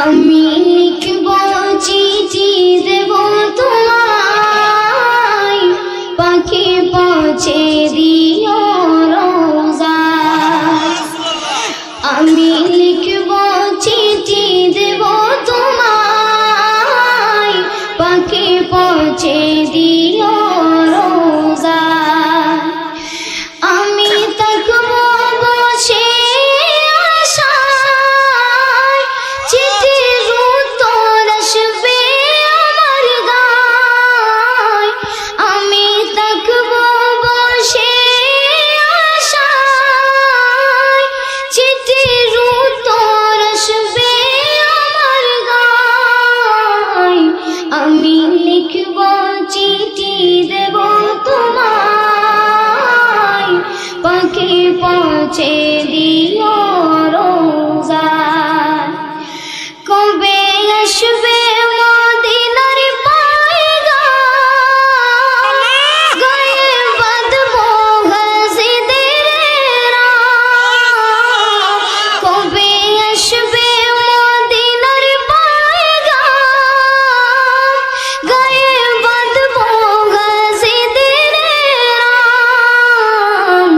আমি লিখব চিঠি দেব তোমায়, পাখি পৌঁছে দিও রোজায়। আমি লিখব চিঠি দেব তোমায়, পাখি পৌঁছে দিও রোজায়। আমি থাকব বসে আশায়, চিঠির উত্তর আসবে আমার গায়। আমি থাকব বসে আশায়, চিঠির উত্তর আসবে আমার গায়। আমি লিখব চিঠি দেব তোমায়, পাখি পৌঁছে দিও রোজায়। কবে আসবে মদিনার পয়গাম, গায়ে বাঁধবো হাজিদের রাম। কবে আসবে মদিনার পয়গাম, গায়ে বাঁধবো হাজিদের রাম।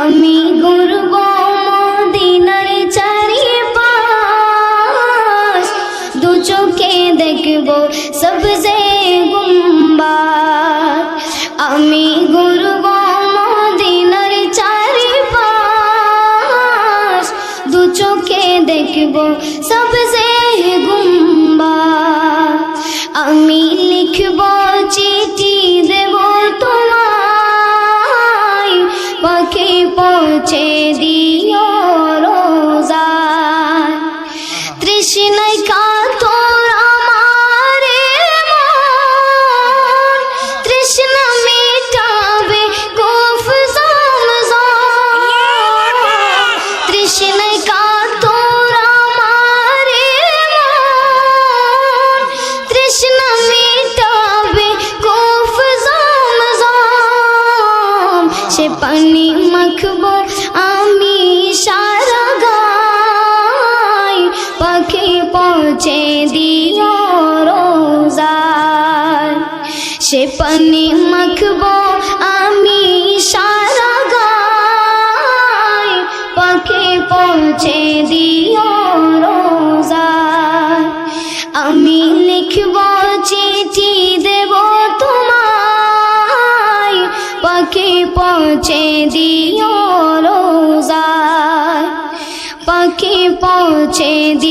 আমি ঘুরব মদিনার চারিপাশ, দু চোখে দেখব সবজে গুম্বাদ। আমি ঘুরব মদিনার চারিপাশ, দু চোখে দেখব সবজে গুম্বাদ। আমি লিখব চিঠি দেব তোমায়, পাখি পৌঁছে দিও রোজায়। তৃষ্ণায় কাতর আমার মন, তৃষ্ণা মেটাবে কূফ জমজম। তৃষ্ণায় কাতর আমার মন, তৃষ্ণা মেটাবে কূফ জমজম। সে পানি মাখবো আমি সারা গায়, পাখি পৌঁছে দিও রোজায়। সে পানি মাখবো আমি সারা গায়, পাখি পৌঁছে দিও রোজায়। আমি লিখব চিঠি দেব তোমায়, পাখি পৌঁছে দিও রোজায়, পাখি পৌঁছে দিও।